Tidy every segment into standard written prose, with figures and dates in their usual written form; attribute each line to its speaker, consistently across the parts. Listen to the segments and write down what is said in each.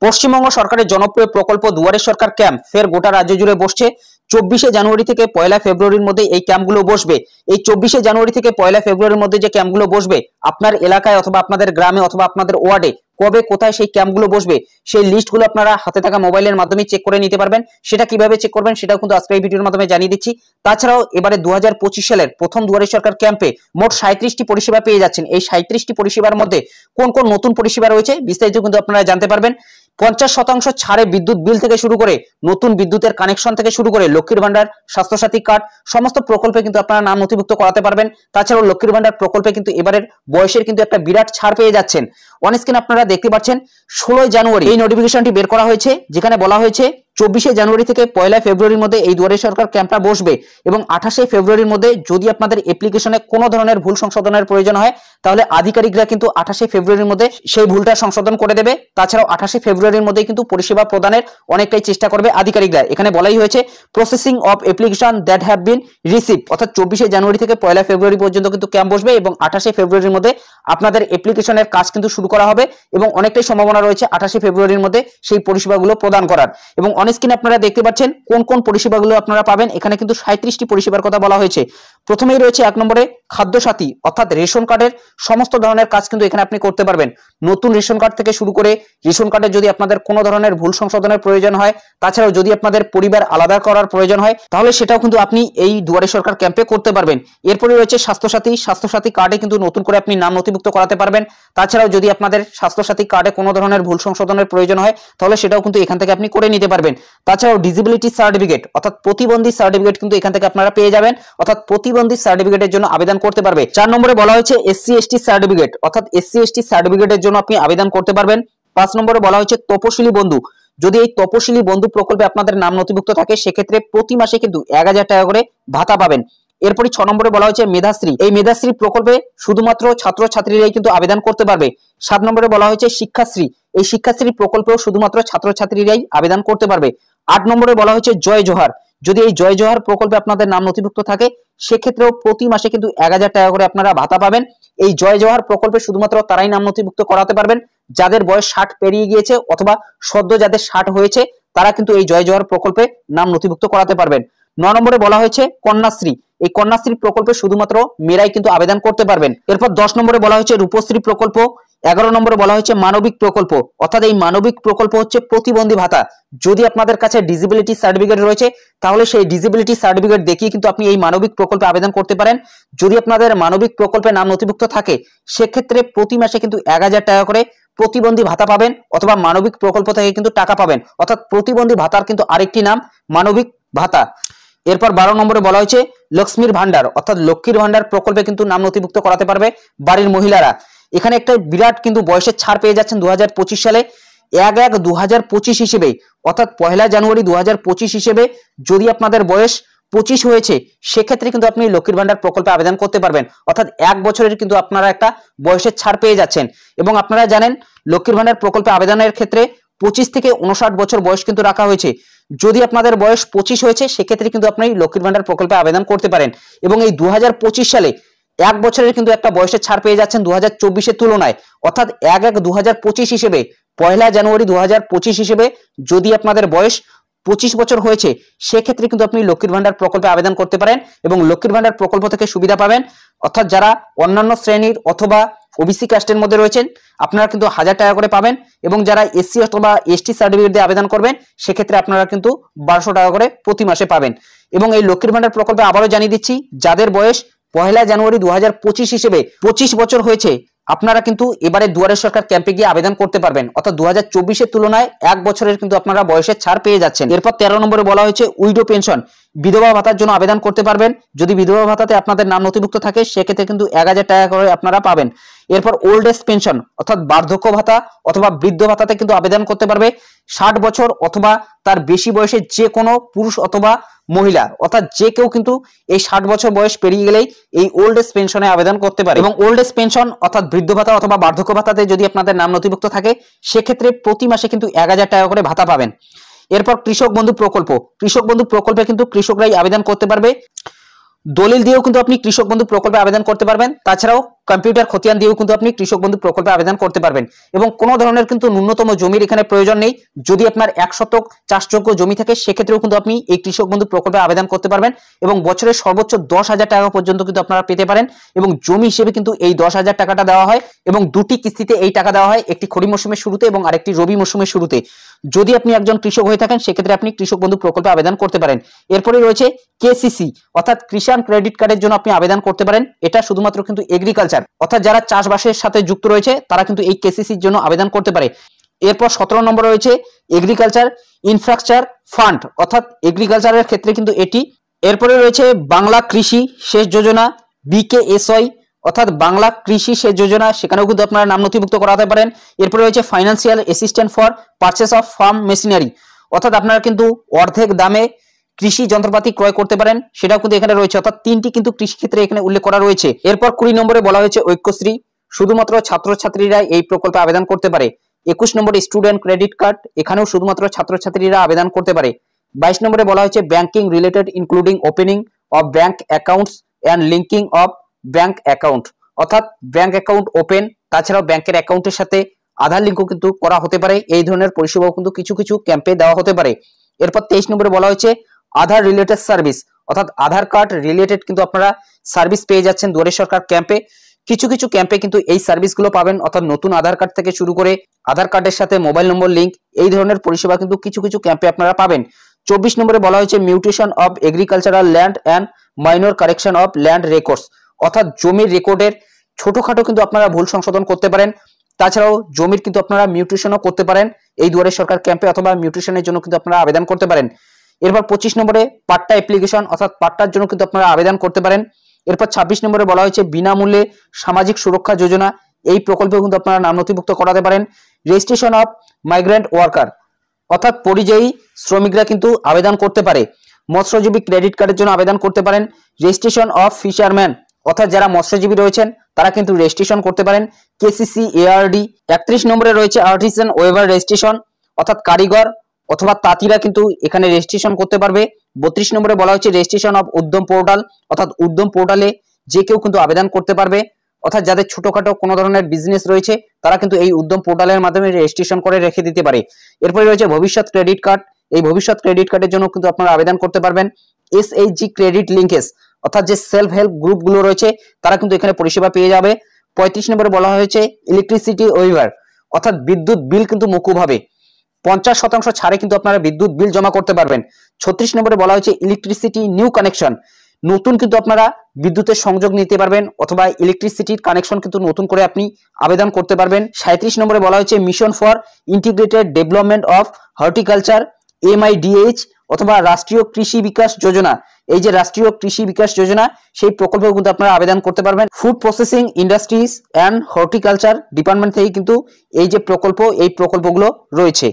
Speaker 1: পশ্চিমবঙ্গ সরকারের জনপ্রিয় প্রকল্প দুয়ারে সরকার ক্যাম্প ফের গোটা রাজ্য জুড়ে বসছে। 24শে জানুয়ারি থেকে 1লা ফেব্রুয়ারির মধ্যে এই ক্যাম্পগুলো বসবে। এই 24শে জানুয়ারি থেকে 1লা ফেব্রুয়ারির মধ্যে যে ক্যাম্পগুলো বসবে, আপনার এলাকায় অথবা আপনাদের গ্রামে অথবা আপনাদের ওয়ার্ডে কবে কোথায় সেই ক্যাম্পগুলো বসবে, সেই লিস্টগুলো আপনারা হাতে থাকা মোবাইলের মাধ্যমে চেক করে নিতে পারবেন। সেটা কিভাবে চেক করবেন সেটাও কিন্তু আজকে এই ভিডিওর মাধ্যমে জানিয়ে দিচ্ছি। তাছাড়াও এবারে 2025 সালের প্রথম দুয়ারে সরকার ক্যাম্পে মোট 37টি পরিষেবা পেয়ে যাচ্ছেন। এই 37টি পরিষেবার মধ্যে কোন কোন নতুন পরিষেবা রয়েছে বিস্তারিত কিন্তু আপনারা জানতে পারবেন। 50% ছাড়ে বিদ্যুৎ বিল থেকে শুরু করে নতুন বিদ্যুতের কানেকশন থেকে শুরু করে লক্ষ্মীর ভান্ডার, স্বাস্থ্যসাথী কার্ড সমস্ত প্রকল্পে কিন্তু আপনারা নাম নথিভুক্ত করাতে পারবেন। তাছাড়াও লক্ষ্মীর ভান্ডার প্রকল্পে কিন্তু এবারের বয়সের কিন্তু একটা বিরাট ছাড় পেয়ে যাচ্ছেন। অন স্ক্রিন আপনারা দেখতে পাচ্ছেন 16 জানুয়ারি এই নোটিফিকেশনটি বের করা হয়েছে, যেখানে বলা হয়েছে 24শে জানুয়ারি থেকে 1লা ফেব্রুয়ারির মধ্যে এই দুয়ারে সরকার ক্যাম্পটা বসবে এবং 28শে ফেব্রুয়ারির মধ্যে যদি আপনাদের অ্যাপ্লিকেশনে কোনো ধরনের ভুল সংশোধনের প্রয়োজন হয় তাহলে আধিকারিকরা কিন্তু 28শে ফেব্রুয়ারির মধ্যে সেই ভুলটা সংশোধন করে দেবে। তাছাড়াও 28শে ফেব্রুয়ারির মধ্যে কিন্তু পরিষেবা প্রদানের অনেকটাই চেষ্টা করবে আধিকারিকরা। এখানে বলাই হয়েছে processing of application that have been receive, অর্থাৎ 24শে জানুয়ারি থেকে 1লা ফেব্রুয়ারি পর্যন্ত কিন্তু ক্যাম্প বসবে এবং 28শে ফেব্রুয়ারির মধ্যে আপনাদের অ্যাপ্লিকেশনের কাজ কিন্তু শুরু করা হবে এবং অনেকটাই সম্ভাবনা রয়েছে 28শে ফেব্রুয়ারির মধ্যে সেই পরিষেবাগুলো প্রদান করার। এবং অন স্ক্রিনে আপনারা দেখতে পাচ্ছেন কোন কোন পরিষেবাগুলো আপনারা পাবেন। এখানে কিন্তু 37টি পরিষেবার কথা বলা হয়েছে। প্রথমেই রয়েছে 1 নম্বরে খাদ্য সাথী, অর্থাৎ রেশন কার্ডের সমস্ত ধরনের কাজ কিন্তু এখানে আপনি করতে পারবেন। নতুন রেশন কার্ড থেকে শুরু করে রেশন কার্ডের যদি আপনাদের কোনো ধরনের ভুল সংশোধনের প্রয়োজন হয়, তাছাড়াও যদি আপনাদের পরিবার আলাদা করার প্রয়োজন হয় তাহলে সেটাও কিন্তু আপনি এই দুয়ারে সরকার ক্যাম্পে করতে পারবেন। এরপরে রয়েছে স্বাস্থ্যসাথী কার্ডে কিন্তু নতুন করে আপনি নাম নথিভুক্ত করাতে পারবেন। তাছাড়াও যদি আপনাদের স্বাস্থ্যসাথী কার্ডে কোনো ধরনের ভুল সংশোধনের প্রয়োজন হয় তাহলে সেটাও কিন্তু এখান থেকে আপনি করে নিতে পারবেন। তাছাড়াও ডিসেবিলিটি সার্টিফিকেট অর্থাৎ প্রতিবন্ধী সার্টিফিকেট কিন্তু এখান থেকে আপনারা পেয়ে যাবেন, অর্থাৎ প্রতিবন্ধী সার্টিফিকেটের জন্য আবেদন করতে পারবে। 4 নম্বরে বলা হয়েছে SC/ST সার্টিফিকেট, অর্থাৎ SC/ST সার্টিফিকেটের জন্য আপনি আবেদন করতে পারবেন। 5 নম্বরে বলা হয়েছে তপশিলি বন্ধু, যদি এই তপশিলি বন্ধু প্রকল্পে আপনাদের নাম নথিভুক্ত থাকে সেক্ষেত্রে প্রতি মাসে কিন্তু 1000 টাকা করে ভাতা পাবেন। এরপরে 6 নম্বরে বলা হয়েছে মেধাশ্রী, এই মেধাশ্রী প্রকল্পে শুধুমাত্র ছাত্রছাত্রীরাই কিন্তু আবেদন করতে পারবে। 7 নম্বরে বলা হয়েছে শিক্ষাশ্রী, এই শিক্ষাশ্রী প্রকল্পেও শুধুমাত্র ছাত্রছাত্রীরাই আবেদন করতে পারবে। 8 নম্বরে বলা হয়েছে জয় জোহার, যদি এই জয় জোহার প্রকল্পে আপনাদের নাম নথিভুক্ত থাকে সেক্ষেত্রেও প্রতি মাসে কিন্তু 1000 টাকা করে আপনারা ভাতা পাবেন। এই জয় জোহার প্রকল্পে শুধুমাত্র তারাই নাম নথিভুক্ত করাতে পারবেন যাদের বয়স 60 পেরিয়ে গিয়েছে অথবা সদ্য যাদের 60 হয়েছে তারা কিন্তু এই জয় জোহার প্রকল্পে নাম নথিভুক্ত করাতে পারবেন। 9 নম্বরে বলা হয়েছে কন্যাশ্রী, এই কন্যাশ্রী প্রকল্পে শুধুমাত্র মেয়েরাই কিন্তু আবেদন করতে পারবেন। এরপর 10 নম্বরে বলা হয়েছে রূপশ্রী প্রকল্প। 11 নম্বরে বলা হয়েছে মানবিক প্রকল্প, অর্থাৎ এই মানবিক প্রকল্প হচ্ছে প্রতিবন্ধী ভাতা। যদি আপনাদের কাছে ডিসেবিলিটি সার্টিফিকেট রয়েছে তাহলে সেই ডিসেবিলিটি সার্টিফিকেট দেখিয়ে কিন্তু আপনি এই মানবিক প্রকল্পে আবেদন করতে পারেন। যদি আপনাদের মানবিক প্রকল্পে নাম নথিভুক্ত থাকে সেক্ষেত্রে প্রতি মাসে কিন্তু 1000 টাকা করে প্রতিবন্ধী ভাতা পাবেন অথবা মানবিক প্রকল্প থেকে কিন্তু টাকা পাবেন, অর্থাৎ প্রতিবন্ধী ভাতার কিন্তু আরেকটি নাম মানবিক ভাতা। এরপর 12 নম্বরে বলা হয়েছে লক্ষ্মীর ভান্ডার, অর্থাৎ লক্ষ্মীর ভান্ডার প্রকল্পে কিন্তু নাম নথিভুক্ত করাতে পারবে বাড়ির মহিলারা। এখানে একটা বিরাট কিন্তু বয়সের ছাড় পেয়ে যাচ্ছেন 2025 সালে 1/1/2025 হিসেবে, অর্থাৎ 1লা জানুয়ারি 2025 হিসেবে যদি আপনাদের বয়স 25 হয়েছে সেক্ষেত্রে কিন্তু আপনি লক্ষ্মীর ভান্ডার প্রকল্পে আবেদন করতে পারবেন, অর্থাৎ 1 বছরের কিন্তু আপনারা একটা বয়সের ছাড় পেয়ে যাচ্ছেন। এবং আপনারা জানেন লক্ষ্মীর ভান্ডার প্রকল্পে আবেদনের ক্ষেত্রে 25 থেকে 59 বছর বয়স কিন্তু রাখা হয়েছে। যদি আপনাদের বয়স 25 হয়েছে সেক্ষেত্রে কিন্তু আপনি লক্ষ্মীর ভান্ডার প্রকল্পে আবেদন করতে পারেন। এবং এই 2025 সালে 1 বছরের কিন্তু একটা বয়সের ছাড় পেয়ে যাচ্ছেন 2024 এর তুলনায়, অর্থাৎ 1/1/2025 হিসেবে 1লা জানুয়ারি 2025 হিসেবে যদি আপনাদের বয়স 25 বছর হয়েছে সেক্ষেত্রে কিন্তু আপনি লক্ষ্মীর ভান্ডার প্রকল্পে আবেদন করতে পারেন এবং লক্ষ্মীর ভান্ডার প্রকল্প থেকে সুবিধা পাবেন। অর্থাৎ যারা অন্যান্য শ্রেণীর অথবা ওবিসি কাস্টের মধ্যে রয়েছেন আপনারা কিন্তু 1000 টাকা করে পাবেন এবং যারা SC অথবা ST সার্টিফিকেট দিয়ে আবেদন করবেন সেক্ষেত্রে আপনারা কিন্তু 1200 টাকা করে প্রতি মাসে পাবেন। এবং এই লক্ষ্মীর ভান্ডার প্রকল্পে আবারও জানিয়ে দিচ্ছি যাদের বয়স 1লা জানুয়ারি 2025 হিসেবে 25 বছর হয়েছে আপনারা কিন্তু এবারে দুয়ারে সরকার ক্যাম্পে গিয়ে আবেদন করতে পারবেন, অর্থাৎ 2024 এর তুলনায় 1 বছরের কিন্তু আপনারা বয়সের ছাড় পেয়ে যাচ্ছেন। এরপর 13 নম্বরে বলা হয়েছে উইডো পেনশন, বিধবা ভাতার জন্য আবেদন করতে পারবেন। যদি বিধবা ভাতাতে আপনাদের নাম নথিভুক্ত থাকে সেক্ষেত্রে কিন্তু 1000 টাকা করে আপনারা পাবেন। এরপর ওল্ড এজ পেনশন, অর্থাৎ বার্ধক্য ভাতা অথবা বৃদ্ধ ভাতাতে কিন্তু আবেদন করতে পারবে 60 বছর অথবা তার বেশি বয়সের যে কোনো পুরুষ অথবা মহিলা, অর্থাৎ যে কেউ কিন্তু এই 60 বছর বয়স পেরিয়ে গেলেই এই ওল্ড এজ পেনশনে আবেদন করতে পারে। এবং ওল্ড এজ পেনশন অর্থাৎ বৃদ্ধ ভাতা অথবা বার্ধক্য ভাতাতে যদি আপনাদের নাম নথিভুক্ত থাকে সেক্ষেত্রে প্রতি মাসে কিন্তু 1000 টাকা করে ভাতা পাবেন। এরপর কৃষক বন্ধু প্রকল্প, কৃষক বন্ধু প্রকল্পে কিন্তু কৃষকরাই আবেদন করতে পারবে। দলিল দিয়েও কিন্তু আপনি কৃষক বন্ধু প্রকল্পে আবেদন করতে পারবেন। তাছাড়াও কম্পিউটার খতিয়ান দিয়েও কিন্তু আপনি কৃষক বন্ধু প্রকল্পে আবেদন করতে পারবেন এবং কোনো ধরনের কিন্তু ন্যূনতম জমির এখানে প্রয়োজন নেই। যদি আপনার 1 শতক চাষযোগ্য জমি থাকে সেক্ষেত্রেও কিন্তু আপনি এই কৃষক বন্ধু প্রকল্পে আবেদন করতে পারবেন এবং বছরের সর্বোচ্চ 10,000 টাকা পর্যন্ত কিন্তু আপনারা পেতে পারেন এবং জমি হিসেবে কিন্তু এই 10,000 টাকাটা দেওয়া হয় এবং দুটি কিস্তিতে এই টাকা দেওয়া হয়, একটি খরিফ মৌসুমের শুরুতে এবং আরেকটি রবি মৌসুমের শুরুতে। যদি আপনি একজন কৃষক হয়ে থাকেন সেক্ষেত্রে আপনি কৃষক বন্ধু প্রকল্পে আবেদন করতে পারেন। এরপরে রয়েছে কেসিসি অর্থাৎ কিষাণ ক্রেডিট কার্ডের জন্য আপনি আবেদন করতে পারেন। এটা শুধুমাত্র কিন্তু এগ্রিকালচার অর্থাৎ যারা চাষবাসের সাথে যুক্ত রয়েছে তারা কিন্তু এই কেসিসির জন্য আবেদন করতে পারে। এরপর 17 নম্বর রয়েছে এগ্রিকালচার ইনফ্রাস্ট্রাকচার ফান্ড অর্থাৎ এগ্রিকালচারের ক্ষেত্রে কিন্তু এটি। এরপরে রয়েছে বাংলা কৃষি সেচ যোজনা বিকেএসওয়াই অর্থাৎ বাংলা কৃষি সেচ যোজনা, সেখানেও কিন্তু আপনারা নাম নথিভুক্ত করাতে পারেন। এরপরে রয়েছে financial assistant for purchase of farm machinery অর্থাৎ আপনারা কিন্তু অর্ধেক দামে কৃষি যন্ত্রপাতি ক্রয় করতে পারেন, সেটাও কিন্তু এখানে রয়েছে অর্থাৎ 3টি কিন্তু কৃষি ক্ষেত্রে এখানে উল্লেখ করা রয়েছে। এরপর 20 নম্বরে বলা হয়েছে ঐক্যশ্রী, শুধুমাত্র ছাত্রছাত্রীরা এই প্রকল্পে আবেদন করতে পারে। 21 নম্বরে স্টুডেন্ট ক্রেডিট কার্ড, এখানেও শুধুমাত্র ছাত্রছাত্রীরা আবেদন করতে পারে। 22 নম্বরে বলা হয়েছে banking related including opening of bank accounts and linking of bank account অর্থাৎ ব্যাংক অ্যাকাউন্ট ওপেন, তাছাড়াও ব্যাংকের অ্যাকাউন্টের সাথে আধার লিঙ্কও কিন্তু করা হতে পারে। এই ধরনের পরিষেবাও কিন্তু কিছু কিছু ক্যাম্পে দেওয়া হতে পারে। এরপর 23 নম্বরে বলা হয়েছে আধার রিলেটেড সার্ভিস অর্থাৎ আধার কার্ড রিলেটেড কিন্তু আপনারা সার্ভিস পেয়ে যাচ্ছেন দুয়ারে সরকার ক্যাম্পে। কিছু কিছু ক্যাম্পে কিন্তু এই সার্ভিসগুলো পাবেন অর্থাৎ নতুন আধার কার্ড থেকে শুরু করে আধার কার্ডের সাথে মোবাইল নম্বর লিঙ্ক, এই ধরনের পরিষেবা কিন্তু কিছু কিছু ক্যাম্পে আপনারা পাবেন। 24 নম্বরে বলা হয়েছে mutation of agricultural land and minor correction of land records অর্থাৎ জমির রেকর্ডের ছোটখাটো কিন্তু আপনারা ভুল সংশোধন করতে পারেন। তাছাড়াও জমির কিন্তু আপনারা মিউটেশনও করতে পারেন এই দুয়ারে সরকার ক্যাম্পে অথবা মিউটেশনের জন্য কিন্তু আপনারা আবেদন করতে পারেন। এরপর 25 নম্বরে পাট্টা অ্যাপ্লিকেশন অর্থাৎ পাট্টার জন্য কিন্তু আপনারা আবেদন করতে পারেন। এরপর 26 নম্বরে বলা হয়েছে বিনামূল্যে সামাজিক সুরক্ষা যোজনা, এই প্রকল্পেও কিন্তু আপনারা নাম নথিভুক্ত করাতে পারেন। রেজিস্ট্রেশন অফ মাইগ্রেন্ট ওয়ার্কার অর্থাৎ পরিযায়ী শ্রমিকরা কিন্তু আবেদন করতে পারে। মৎস্যজীবী ক্রেডিট কার্ডের জন্য আবেদন করতে পারেন। রেজিস্ট্রেশন অফ ফিশারম্যান অর্থাৎ যারা মৎস্যজীবী রয়েছেন তারা কিন্তু রেজিস্ট্রেশন করতে পারেন কেসিসি এআরডি। 31 নম্বরে রয়েছে আর্টিসান ওয়েভার রেজিস্ট্রেশন অর্থাৎ কারিগর অথবা তাঁতিরা কিন্তু এখানে রেজিস্ট্রেশন করতে পারবে। 32 নম্বরে বলা হচ্ছে রেজিস্ট্রেশন অফ উদ্যম পোর্টাল অর্থাৎ উদ্যম পোর্টালে যে কেউ কিন্তু আবেদন করতে পারবে অর্থাৎ যাদের ছোটখাটো কোনো ধরনের বিজনেস রয়েছে তারা কিন্তু এই উদ্যম পোর্টালের মাধ্যমে রেজিস্ট্রেশন করে রেখে দিতে পারে। এরপরে রয়েছে ভবিষ্যৎ ক্রেডিট কার্ড, এই ভবিষ্যৎ ক্রেডিট কার্ডের জন্য কিন্তু আপনারা আবেদন করতে পারবেন। এসএইচজি ক্রেডিট লিঙ্কেজ অর্থাৎ যে সেলফ হেল্প গ্রুপগুলো রয়েছে তারা কিন্তু এখানে পরিষেবা পেয়ে যাবে। 35 নম্বরে বলা হয়েছে ইলেকট্রিসিটি ওয়েভার অর্থাৎ বিদ্যুৎ বিল কিন্তু মকুব হবে, 50% ছাড়ে কিন্তু আপনারা বিদ্যুৎ বিল জমা করতে পারবেন। 36 নম্বরে বলা হয়েছে ইলেকট্রিসিটি নিউ কানেকশন, নতুন কিন্তু আপনারা বিদ্যুতের সংযোগ নিতে পারবেন অথবা ইলেকট্রিসিটির কানেকশন কিন্তু নতুন করে আপনি আবেদন করতে পারবেন। 37 নম্বরে বলা হয়েছে mission for integrated development of horticulture MIDH অথবা রাষ্ট্রীয় কৃষি বিকাশ যোজনা, এই যে রাষ্ট্রীয় কৃষি বিকাশ যোজনা সেই প্রকল্পেও কিন্তু আপনারা আবেদন করতে পারবেন। Food processing industries and horticulture department থেকে কিন্তু এই যে প্রকল্প এই প্রকল্পগুলো রয়েছে।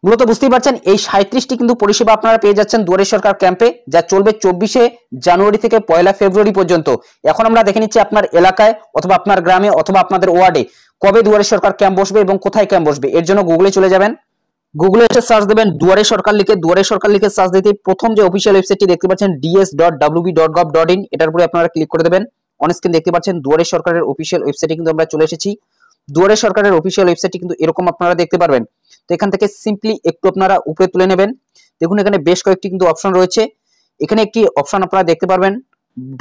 Speaker 1: মূলত বুঝতেই পারছেন এই 37টি কিন্তু পরিষেবা আপনারা পেয়ে যাচ্ছেন দুয়ারে সরকার ক্যাম্পে, যা চলবে 24শে জানুয়ারি থেকে 1 ফেব্রুয়ারি পর্যন্ত। এখন আমরা দেখে নিচ্ছি আপনার এলাকায় অথবা আপনার গ্রামে অথবা আপনাদের ওয়ার্ডে কবে দুয়ারে সরকার ক্যাম্প বসবে এবং কোথায় ক্যাম্প বসবে। এর জন্য গুগলে চলে যাবেন, গুগলে এসে সার্চ দেবেন দুয়ারে সরকার লিখে, দুয়ারে সরকার লিখে সার্চ দিতে প্রথম যে অফিসিয়াল ওয়েবসাইটটি দেখতে পাচ্ছেন ds.wb.gov.in, এটার উপরে আপনারা ক্লিক করে দেবেন। অন স্ক্রিন দেখতে পাচ্ছেন দুয়ারে সরকারের অফিসিয়াল ওয়েবসাইটে কিন্তু আমরা চলে এসেছি। দুয়ারে সরকারের অফিসিয়াল ওয়েবসাইটটি কিন্তু এরকম আপনারা দেখতে পারবেন। তো এখান থেকে সিম্পলি একটু আপনারা উপরে তুলে নেবেন, দেখুন এখানে বেশ কয়েকটি কিন্তু অপশন রয়েছে। এখানে একটি অপশন আপনারা দেখতে পারবেন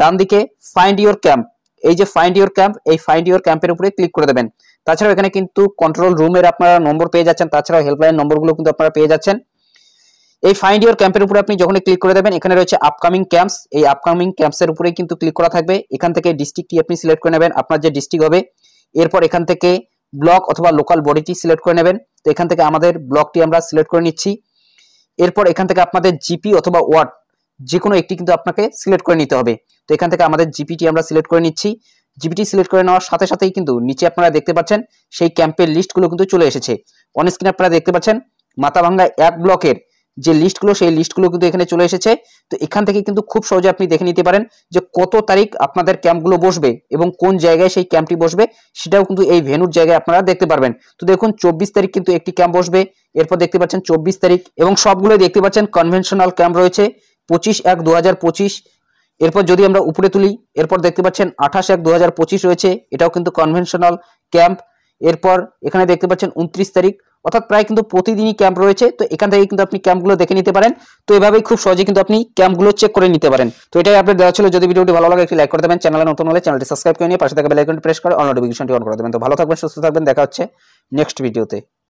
Speaker 1: ডান দিকে ফাইন্ড ইওর ক্যাম্প, এই যে ফাইন্ড ইওর ক্যাম্প, এই ফাইন্ড ইওর ক্যাম্পের উপরে ক্লিক করে দেবেন। তাছাড়াও এখানে কিন্তু কন্ট্রোল রুমের আপনারা নম্বর পেয়ে যাচ্ছেন, তাছাড়াও হেল্পলাইন নম্বরগুলো কিন্তু আপনারা পেয়ে যাচ্ছেন। এই ফাইন্ড ইওর ক্যাম্পের উপরে আপনি যখন ক্লিক করে দেবেন এখানে রয়েছে আপকামিং ক্যাম্পস, এই আপকামিং ক্যাম্পসের উপরে কিন্তু ক্লিক করা থাকবে। এখান থেকে ডিস্ট্রিক্টটি আপনি সিলেক্ট করে নেবেন, আপনার যে ডিস্ট্রিক্ট হবে। এরপর এখান থেকে ব্লক অথবা লোকাল বডিটি সিলেক্ট করে নেবেন। তো এখান থেকে আমাদের ব্লকটি আমরা সিলেক্ট করে নিচ্ছি। এরপর এখান থেকে আপনাদের জিপি অথবা ওয়ার্ড যে কোনো একটি কিন্তু আপনাকে সিলেক্ট করে নিতে হবে। তো এখান থেকে আমাদের জিপিটি আমরা সিলেক্ট করে নিচ্ছি। জিপিটি সিলেক্ট করে নেওয়ার সাথে সাথেই কিন্তু নিচে আপনারা দেখতে পাচ্ছেন সেই ক্যাম্পের লিস্টগুলো কিন্তু চলে এসেছে। অন স্ক্রিনে আপনারা দেখতে পাচ্ছেন মাথাভাঙ্গা 1 ব্লকের যে লিস্টগুলো সেই লিস্টগুলো কিন্তু এখানে চলে এসেছে। তো এখান থেকে কিন্তু খুব সহজে আপনি দেখে নিতে পারেন যে কত তারিখ আপনাদের ক্যাম্পগুলো বসবে এবং কোন জায়গায় সেই ক্যাম্পটি বসবে সেটাও কিন্তু এই ভেন্যুর জায়গায় আপনারা দেখতে পারবেন। তো দেখুন 24 তারিখ কিন্তু একটি ক্যাম্প বসবে, এরপর দেখতে পাচ্ছেন 24 তারিখ এবং সবগুলো দেখতে পাচ্ছেন কনভেনশনাল ক্যাম্প রয়েছে 25/1/2025। এরপর যদি আমরা উপরে তুলি, এরপর দেখতে পাচ্ছেন 28/1/2025 রয়েছে, এটাও কিন্তু কনভেনশনাল ক্যাম্প। এরপর এখানে দেখতে পাচ্ছেন 29 তারিখ, অর্থাৎ প্রায় কিন্তু প্রতিদিনই ক্যাম্প রয়েছে। তো এখান থেকে কিন্তু আপনি ক্যাম্পগুলো দেখে নিতে পারেন। তো এভাবেই খুব সহজে কিন্তু আপনি ক্যাম্পগুলো চেক করে নিতে পারেন। তো এটাই আপডেট দেওয়া ছিল। যদি ভিডিওটি ভালো লাগে একটি লাইক করে দেবেন, চ্যানেলে নতুন হলে চ্যানেলটি সাবস্ক্রাইব করে নিয়ে পাশে থাকা বেল আইকনটি প্রেস করে অল নোটিফিকেশনটি অন করে দেবেন। তো ভালো থাকবেন, সুস্থ থাকবেন, দেখা হচ্ছে নেক্সট ভিডিওতে।